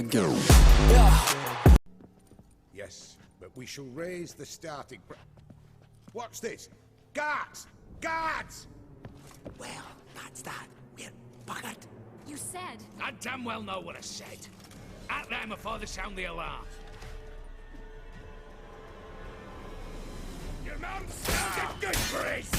go. Yes, but we shall raise the starting What's this? Guards! Guards! Well, that's that. We're buggered. You said... I damn well know what I said. At them before they sound the alarm. Your mum sounds a good breeze!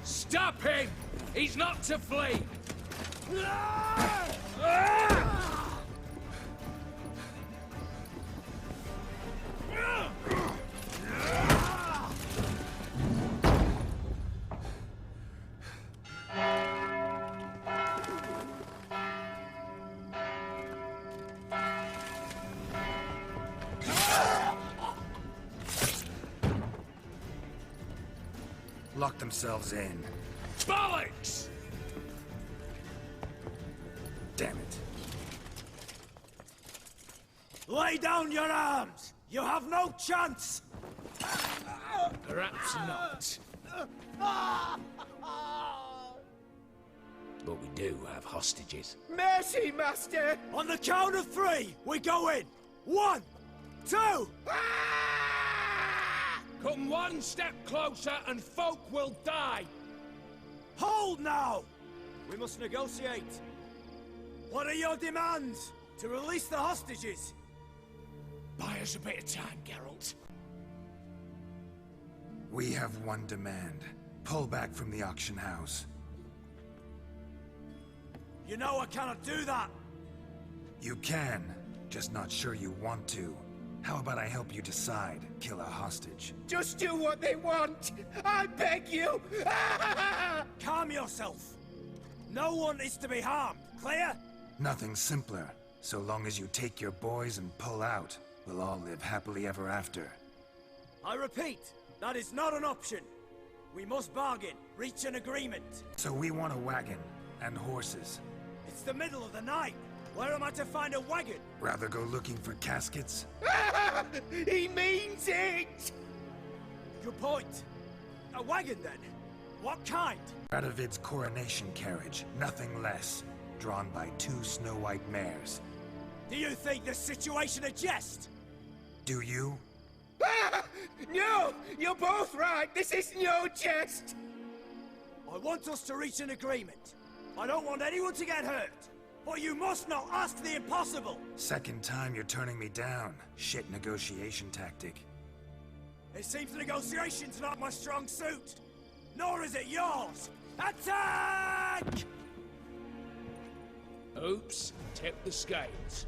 Stop him! He's not to flee! Lock themselves in. Bollocks! Damn it. Lay down your arms! You have no chance! Perhaps not. But we do have hostages. Mercy, Master! On the count of three, we go in! 1, 2... Come one step closer and folk will die! Hold now! We must negotiate. What are your demands? To release the hostages? Buy us a bit of time, Geralt. We have one demand. Pull back from the auction house. You know I cannot do that! You can, just not sure you want to. How about I help you decide, kill a hostage? Just do what they want! I beg you! Calm yourself! No one is to be harmed, clear? Nothing simpler. So long as you take your boys and pull out, we'll all live happily ever after. I repeat, that is not an option. We must bargain, reach an agreement. So we want a wagon, and horses. It's the middle of the night. Where am I to find a wagon? Rather go looking for caskets? He means it! Good point. A wagon, then? What kind? Radovid's coronation carriage, nothing less. Drawn by 2 snow-white mares. Do you think this situation a jest? Do you? No! You're both right! This is no jest! I want us to reach an agreement. I don't want anyone to get hurt. But you must not ask the impossible! Second time you're turning me down. Shit negotiation tactic. It seems negotiation's not my strong suit. Nor is it yours! Attack! Oops, tip the scales.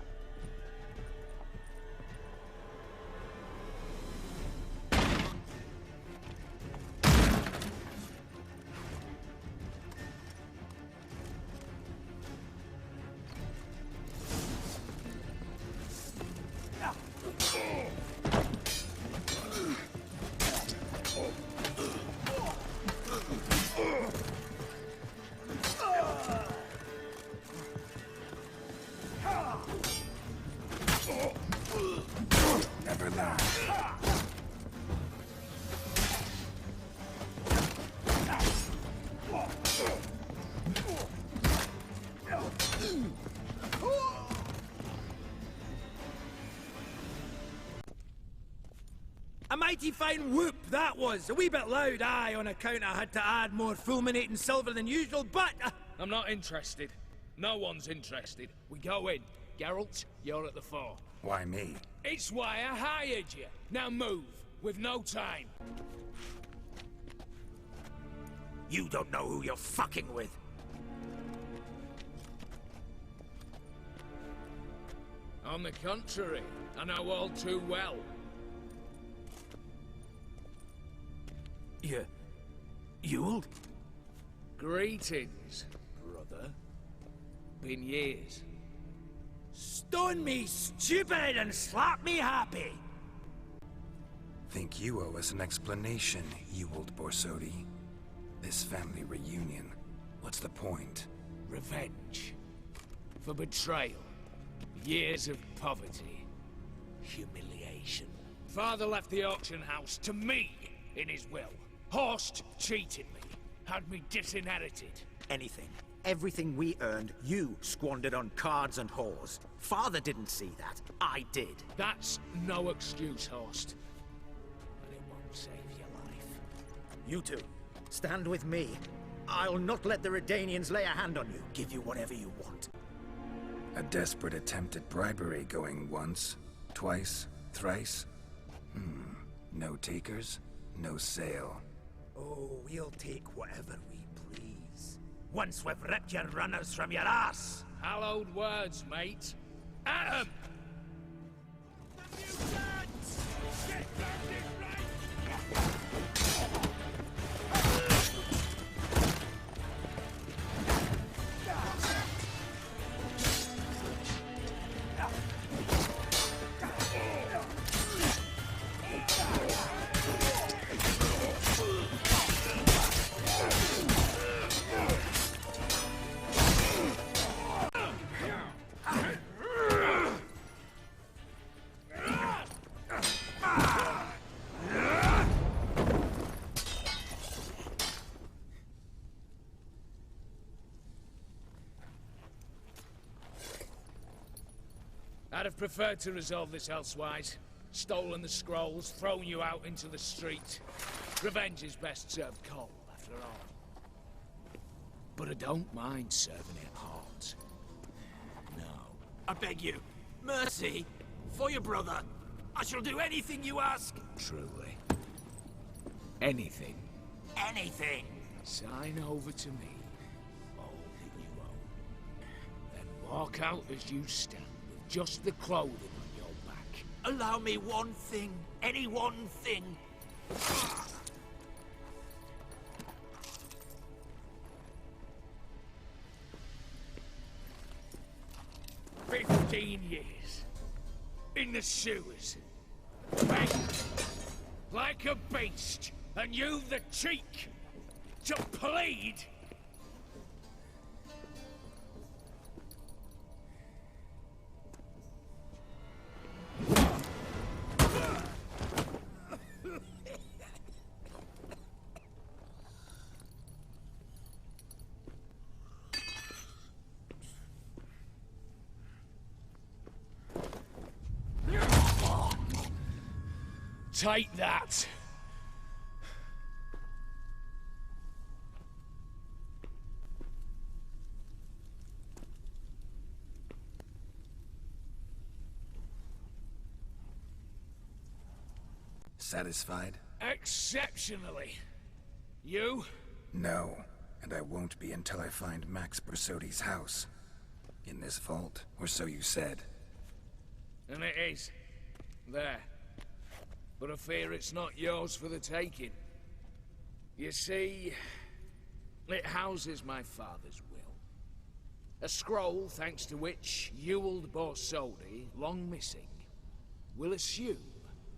Never learn. A mighty fine whoop that was. A wee bit loud, aye, on account I had to add more fulminating silver than usual, but... I'm not interested. No one's interested. We go in. Geralt, you're at the fore. Why me? It's why I hired you. Now move. We've no time. You don't know who you're fucking with. On the contrary, I know all too well. You'll? Greetings, brother. Been years. Stone me stupid and slap me happy! think you owe us an explanation, Ewald Borsodi. This family reunion, what's the point? Revenge. For betrayal. Years of poverty. Humiliation. Father left the auction house to me in his will. Horst cheated me. Had me disinherited. Anything. Everything we earned, you squandered on cards and whores. Father didn't see that. I did. That's no excuse, Horst. And it won't save your life. You two, stand with me. I'll not let the Redanians lay a hand on you. Give you whatever you want. A desperate attempt at bribery going once, twice, thrice? No takers, no sale. Oh, we'll take whatever we please. Once we've ripped your runners from your ass! Hallowed words, mate. At 'em! I'd have preferred to resolve this elsewise. Stolen the scrolls, thrown you out into the street. Revenge is best served cold, after all. But I don't mind serving it hot. No. I beg you, mercy, for your brother. I shall do anything you ask. Truly. Anything. Anything. Sign over to me all that you own. Then walk out as you stand. Just the clothing on your back. Allow me one thing. Any one thing. 15 years. In the sewers. Begged. Like a beast. And you the cheek. To plead. Take that! Satisfied? Exceptionally. You? No, and I won't be until I find Max Borsodi's house. In this vault, or so you said. And it is. There. But I fear it's not yours for the taking. You see, it houses my father's will. A scroll thanks to which Ewald Borsodi, long missing, will assume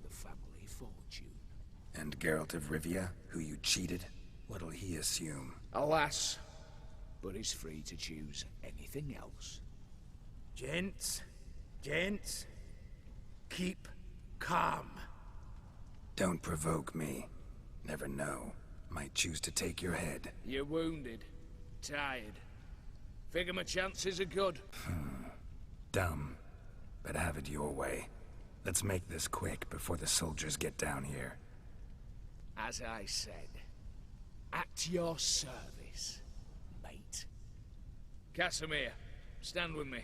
the family fortune. And Geralt of Rivia, who you cheated, what'll he assume? Alas, but he's free to choose anything else. Gents, keep calm. Don't provoke me. Never know. Might choose to take your head. You're wounded. Tired. Figure my chances are good. Dumb. But have it your way. Let's make this quick before the soldiers get down here. As I said, at your service, mate. Casimir, stand with me.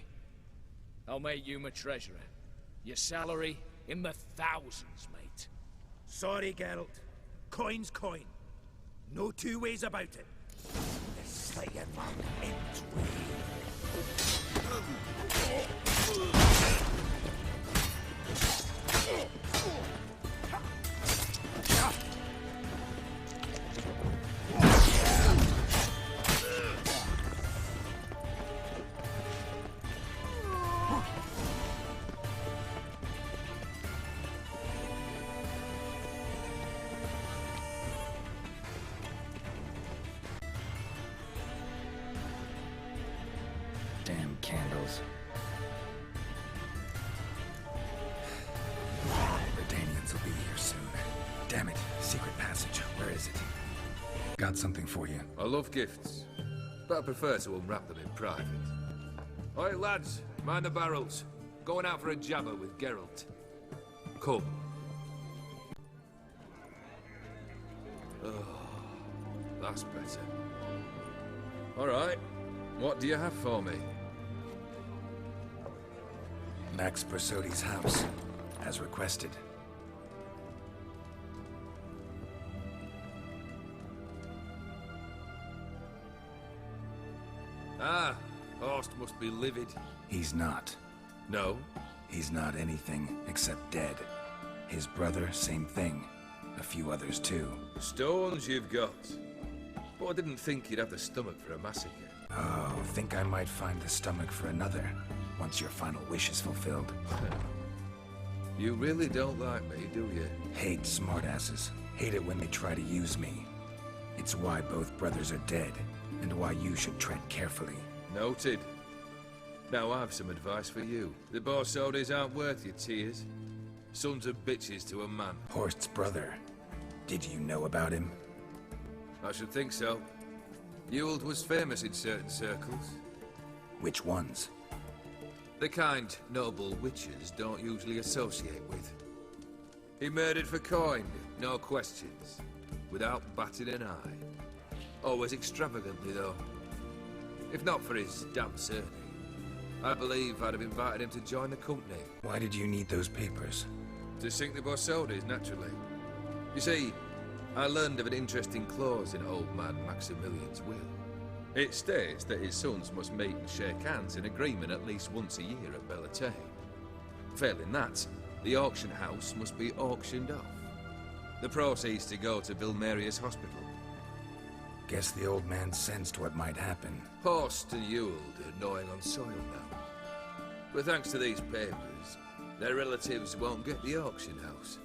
I'll make you my treasurer. Your salary in the thousands, mate. Sorry, Geralt. Coin's coin. No two ways about it. The Slayer mark ends got something for you. I love gifts, but I prefer to unwrap them in private. Oi, lads, mind the barrels. Going out for a jabber with Geralt. Come. Oh, that's better. All right, what do you have for me? Max Bersodi's house, as requested. Ah, Horst must be livid. He's not. No? He's not anything except dead. His brother, same thing. A few others too. Stones you've got. But I didn't think you'd have the stomach for a massacre. Oh, think I might find the stomach for another, once your final wish is fulfilled. You really don't like me, do you? Hate smartasses. Hate it when they try to use me. It's why both brothers are dead, and why you should tread carefully. Noted. Now I've some advice for you. The Borsodis aren't worth your tears. Sons of bitches to a man. Horst's brother. Did you know about him? I should think so. Ewald was famous in certain circles. Which ones? The kind noble witches don't usually associate with. He murdered for coin, no questions, without batting an eye. Always extravagantly, though. If not for his damn surname, I believe I'd have invited him to join the company. Why did you need those papers? To sink the Borsodis, naturally. You see, I learned of an interesting clause in old man Maximilian's will. It states that his sons must meet and shake hands in agreement at least once a year at Bellatane. Failing that, the auction house must be auctioned off. The proceeds to go to Vilmerius Hospital. Guess the old man sensed what might happen. Horst and Ewald are gnawing on soil now. But thanks to these papers, their relatives won't get the auction house.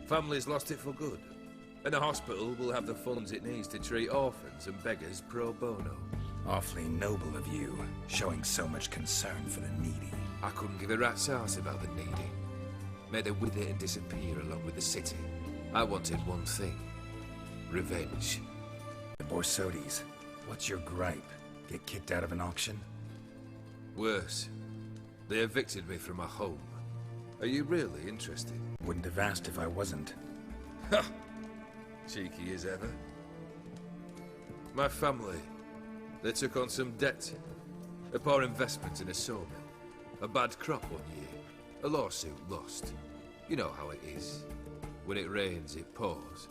Families lost it for good. And the hospital will have the funds it needs to treat orphans and beggars pro bono. Awfully noble of you, showing so much concern for the needy. I couldn't give a rat's ass about the needy. May they wither and disappear along with the city. I wanted one thing. Revenge. The Borsodis, what's your gripe? Get kicked out of an auction? Worse. They evicted me from my home. Are you really interested? Wouldn't have asked if I wasn't. Ha! Cheeky as ever. My family, they took on some debt. A poor investment in a sawmill. A bad crop one year. A lawsuit lost. You know how it is. When it rains, it pours.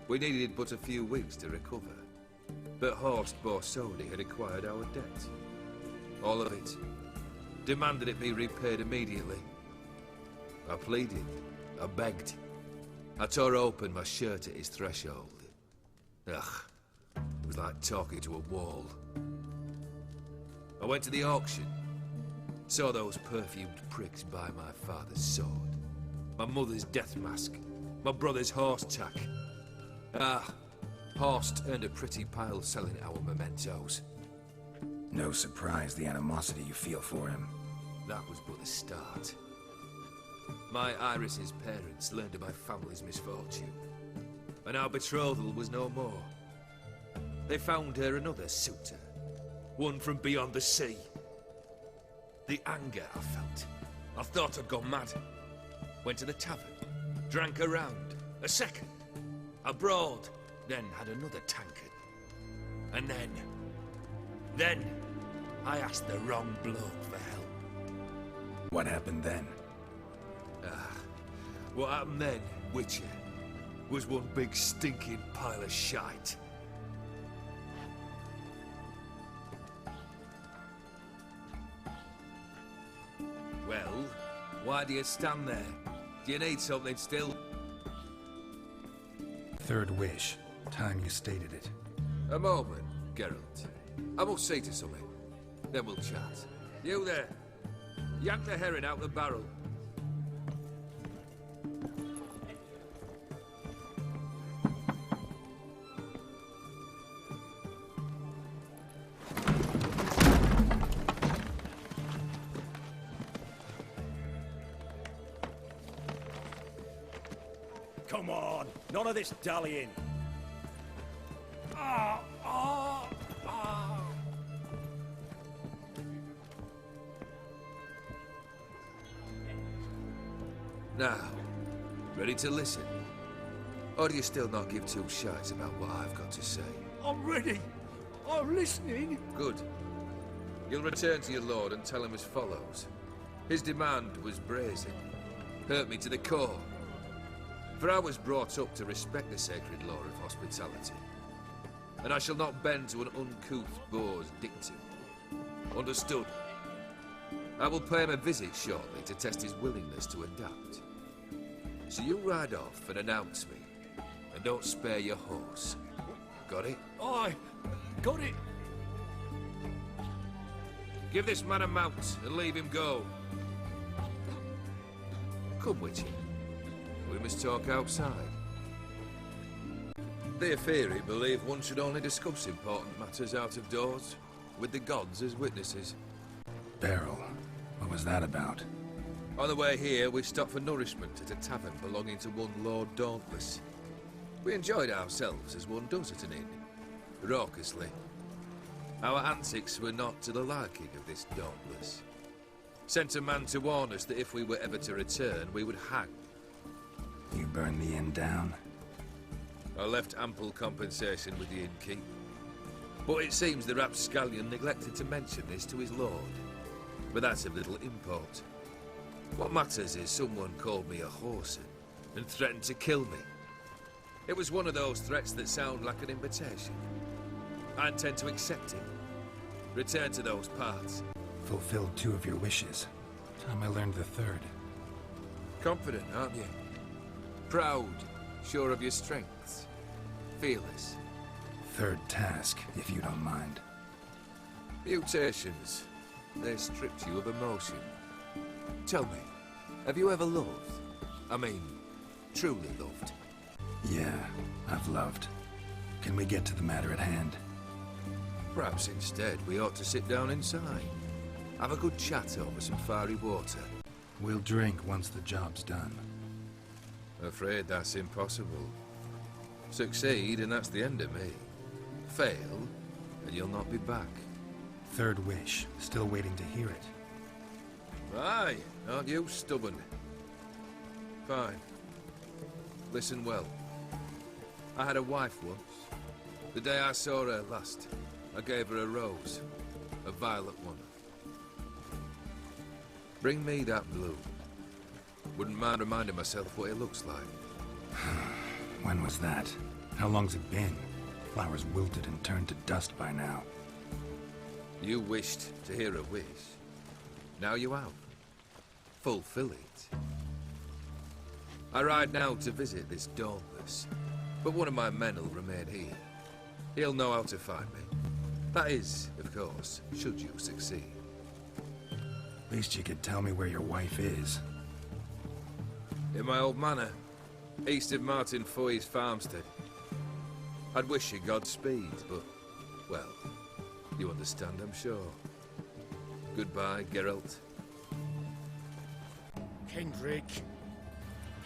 We needed but a few weeks to recover. But Horst Borsodi had acquired our debt. All of it. Demanded it be repaid immediately. I pleaded. I begged. I tore open my shirt at his threshold. Ugh. It was like talking to a wall. I went to the auction. Saw those perfumed pricks buy my father's sword. My mother's death mask. My brother's horse tack. Ah, Horst earned a pretty pile selling our mementos. No surprise the animosity you feel for him. That was but the start. My Iris's parents learned of my family's misfortune, and our betrothal was no more. They found her another suitor, one from beyond the sea. The anger I felt, I thought I'd gone mad. Went to the tavern, drank a round, a second, abroad, then had another tankard. And then, I asked the wrong bloke for help. What happened then? What happened then, Witcher, was one big stinking pile of shite. Well, why do you stand there? Do you need something still? Third wish. Time you stated it. A moment, Geralt. I must see to something. Then we'll chat. You there. Yank the herring out the barrel. Come on, none of this dallying. Now, ready to listen? Or do you still not give two shites about what I've got to say? I'm ready. I'm listening. Good. You'll return to your lord and tell him as follows. His demand was brazen. Hurt me to the core. For I was brought up to respect the sacred law of hospitality. And I shall not bend to an uncouth boor's dictum. Understood? I will pay him a visit shortly to test his willingness to adapt. So you ride off and announce me. And don't spare your horse. Got it? I got it. Give this man a mount and leave him go. Come, Witchy. We must talk outside. The Aetheri believe one should only discuss important matters out of doors, with the gods as witnesses. Beryl, what was that about? On the way here, we stopped for nourishment at a tavern belonging to one Lord Dauntless. We enjoyed ourselves as one does at an inn, raucously. Our antics were not to the liking of this Dauntless. Sent a man to warn us that if we were ever to return, we would hang. You burned the inn down? I left ample compensation with the innkeep. But it seems the rapscallion neglected to mention this to his lord. But that's of little import. What matters is someone called me a whoreson and threatened to kill me. It was one of those threats that sound like an invitation. I intend to accept it. Return to those parts. Fulfilled 2 of your wishes. Time I learned the 3rd. Confident, aren't you? Proud, sure of your strengths. Fearless. 3rd task, if you don't mind. Mutations. They stripped you of emotion. Tell me, have you ever loved? I mean, truly loved? Yeah, I've loved. Can we get to the matter at hand? Perhaps instead we ought to sit down inside. Have a good chat over some fiery water. We'll drink once the job's done. Afraid that's impossible. Succeed and that's the end of me. Fail, and you'll not be back. 3rd wish, still waiting to hear it. Aye, aren't you stubborn? Fine. Listen well. I had a wife once. The day I saw her last, I gave her a rose. A violet one. Bring me that blue. Wouldn't mind reminding myself what it looks like. When was that? How long's it been? Flowers wilted and turned to dust by now. You wished to hear a wish. Now you have. Fulfill it. I ride now to visit this Dauntless, but one of my men will remain here. He'll know how to find me. That is, of course, should you succeed. Least you could tell me where your wife is. In my old manor, east of Martin Foy's farmstead. I'd wish you Godspeed, but, well, you understand, I'm sure. Goodbye, Geralt. Kendrick.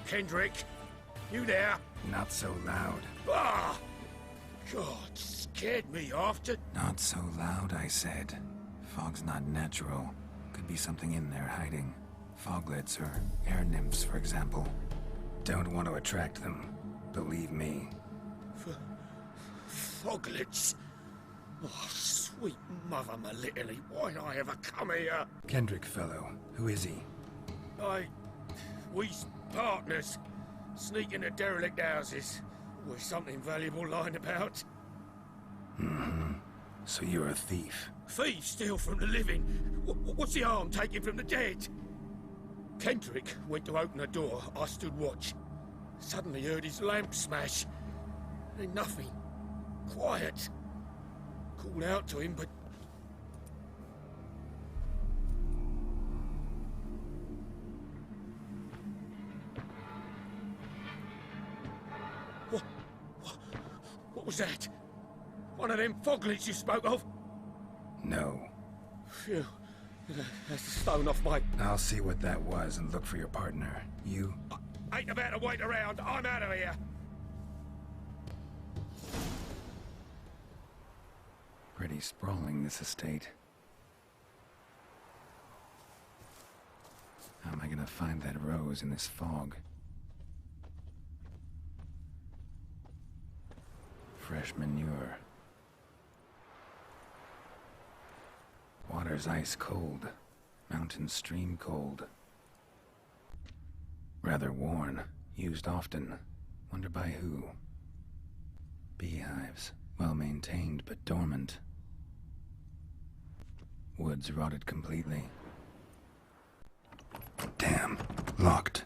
Kendrick, you there? Not so loud. Ah! God, scared me off to... Not so loud, I said. Fog's not natural. Could be something in there hiding. Foglets or air nymphs, for example. Don't want to attract them. Believe me. Foglets? Oh, sweet mother Melitele, why'd I ever come here? Kendrick fellow. Who is he? We's partners. Sneak into derelict houses. With something valuable lying about. Mm-hmm. So you're a thief. Thieves steal from the living. What's the harm taking from the dead? Kendrick went to open the door. I stood watch. Suddenly heard his lamp smash. Then nothing. Quiet. Called out to him, but... What was that? One of them foglets you spoke of? No. Phew. That's a stone off my... I'll see what that was and look for your partner. You? Ain't about to wait around. I'm out of here. Pretty sprawling, this estate. How am I gonna gonna find that rose in this fog? Fresh manure. Water's ice cold. Mountain stream cold. Rather worn. Used often. Wonder by who? Beehives. Well maintained, but dormant. Woods rotted completely. Damn. Locked.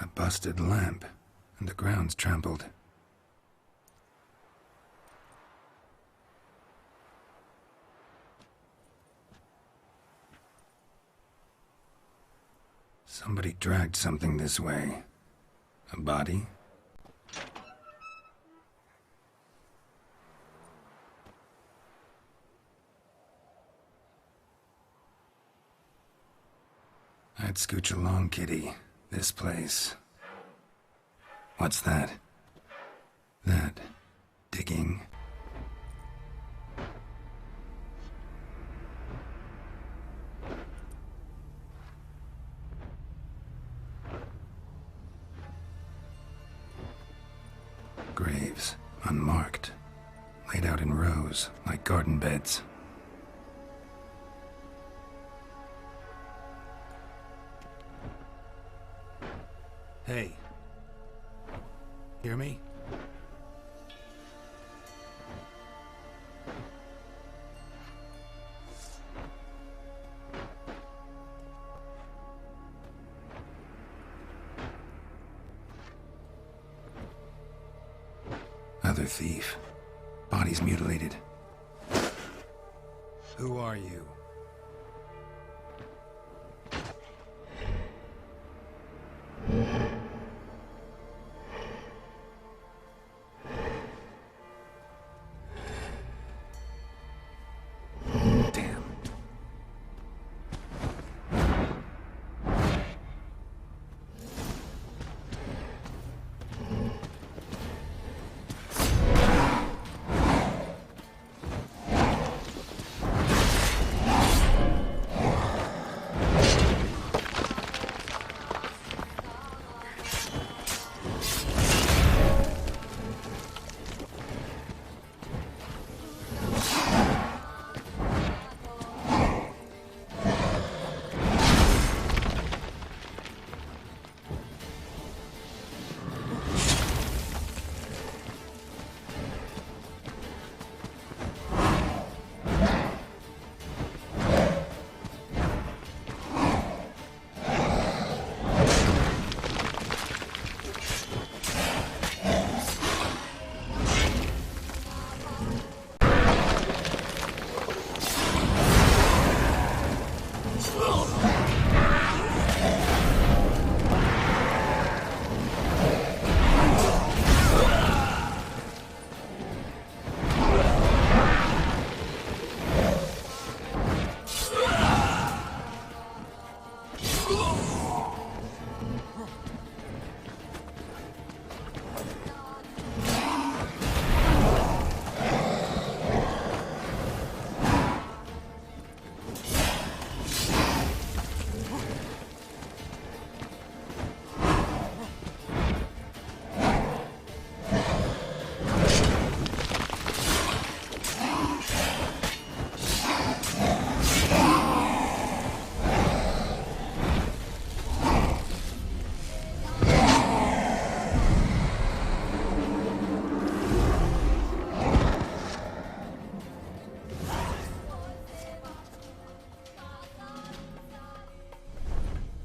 A busted lamp, and the ground's trampled. Somebody dragged something this way. A body? I'd scooch along, kitty. This place. What's that? That. Digging. Graves. Unmarked. Laid out in rows, like garden beds. Hey. Hear me? Other thief. Body's mutilated. Who are you? Damn.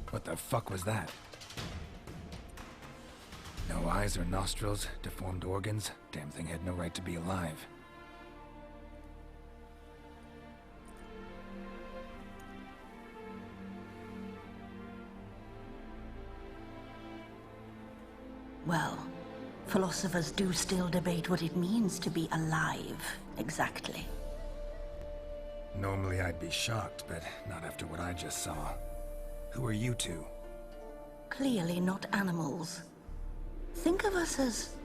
What the fuck was that? No eyes or nostrils, deformed organs. Damn thing had no right to be alive. Well, philosophers do still debate what it means to be alive, exactly. Normally I'd be shocked, but not after what I just saw. Who are you two? Clearly not animals. Think of us as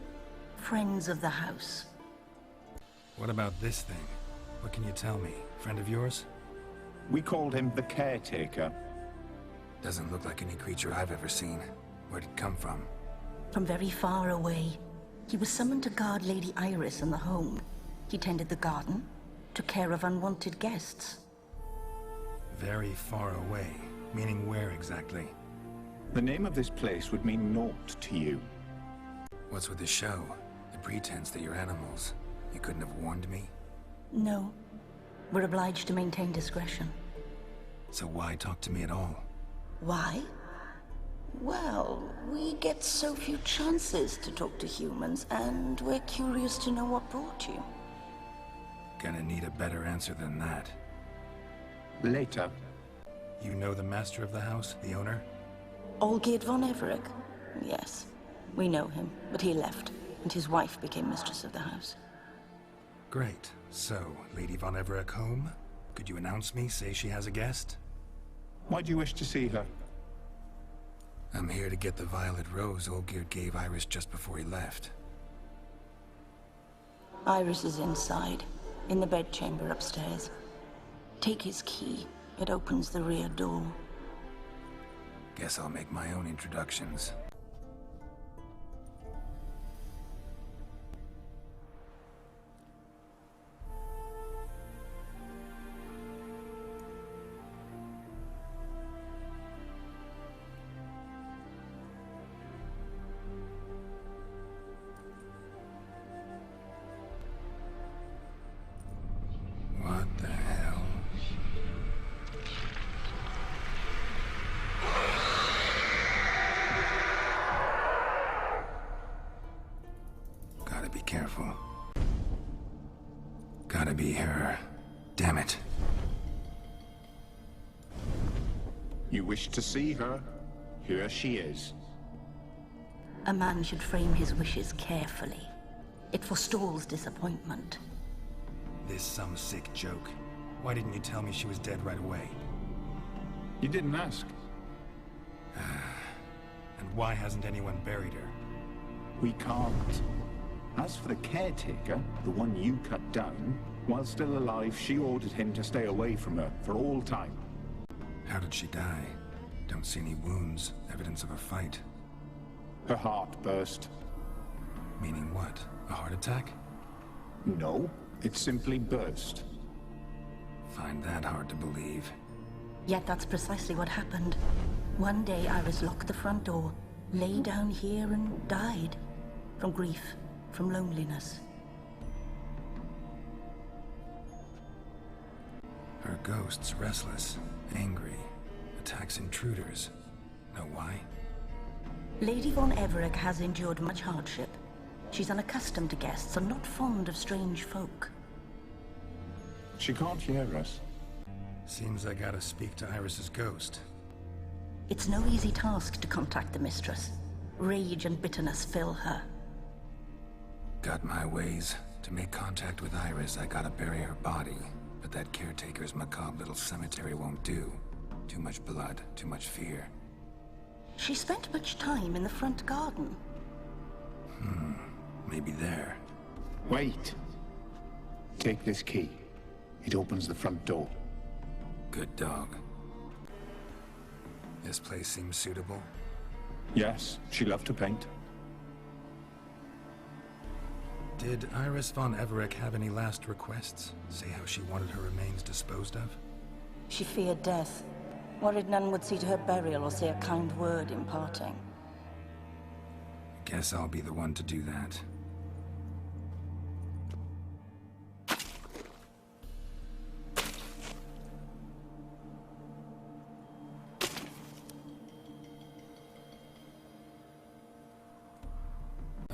friends of the house. What about this thing? What can you tell me? Friend of yours? We called him the Caretaker. Doesn't look like any creature I've ever seen. Where'd it come from? From very far away. He was summoned to guard Lady Iris and the home. He tended the garden, took care of unwanted guests. Very far away. Meaning where exactly? The name of this place would mean naught to you. What's with the show? The pretense that you're animals. You couldn't have warned me? No. We're obliged to maintain discretion. So why talk to me at all? Why? Well, we get so few chances to talk to humans, and we're curious to know what brought you. Gonna need a better answer than that. Later. You know the master of the house, the owner? Olgierd von Everec? Yes. We know him, but he left, and his wife became mistress of the house. Great. So, Lady von Everec home? Could you announce me, say she has a guest? Why do you wish to see her? I'm here to get the violet rose Olgierd gave Iris just before he left. Iris is inside, in the bedchamber upstairs. Take his key. It opens the rear door. Guess I'll make my own introductions. What the hell? Gotta be careful. Gotta be her. Damn it. You wish to see her? Here she is. A man should frame his wishes carefully. It forestalls disappointment. This some sick joke. Why didn't you tell me she was dead right away? You didn't ask. And why hasn't anyone buried her? We can't. As for the Caretaker, the one you cut down, while still alive, she ordered him to stay away from her for all time. How did she die? Don't see any wounds, evidence of a fight. Her heart burst. Meaning what? A heart attack? No, it simply burst. Find that hard to believe. Yet that's precisely what happened. One day Iris locked the front door, lay down here and died. From grief, from loneliness. Her ghost's restless, angry, attacks intruders. Know why? Lady von Everec has endured much hardship. She's unaccustomed to guests and not fond of strange folk. She can't hear us. Seems I gotta speak to Iris's ghost. It's no easy task to contact the mistress. Rage and bitterness fill her. Got my ways. To make contact with Iris, I gotta bury her body. But that caretaker's macabre little cemetery won't do. Too much blood, too much fear. She spent much time in the front garden. Maybe there. Wait. Take this key. It opens the front door. Good dog. This place seems suitable. Yes, she loved to paint. Did Iris von Everec have any last requests? Say how she wanted her remains disposed of? She feared death. Worried none would see to her burial or say a kind word in parting. Guess I'll be the one to do that.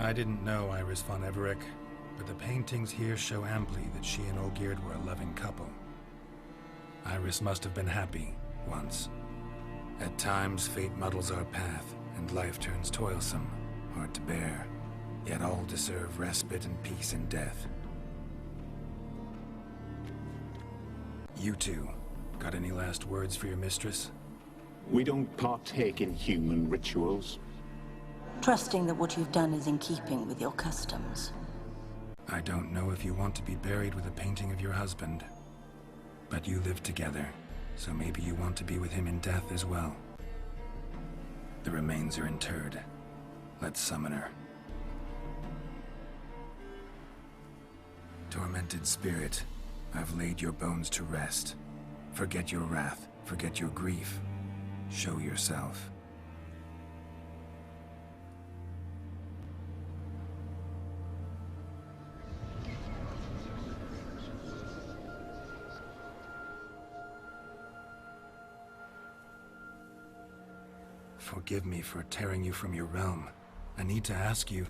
I didn't know Iris von Everec, but the paintings here show amply that she and Olgierd were a loving couple. Iris must have been happy, once. At times, fate muddles our path, and life turns toilsome, hard to bear. Yet all deserve respite and peace in death. You two, got any last words for your mistress? We don't partake in human rituals. trusting that what you've done is in keeping with your customs. I don't know if you want to be buried with a painting of your husband, but you live together, so maybe you want to be with him in death as well. The remains are interred. Let's summon her. Tormented spirit, I've laid your bones to rest. Forget your wrath, forget your grief. Show yourself. Forgive me for tearing you from your realm. I need to ask you...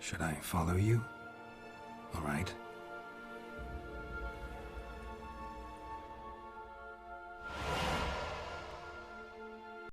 Should I follow you? All right.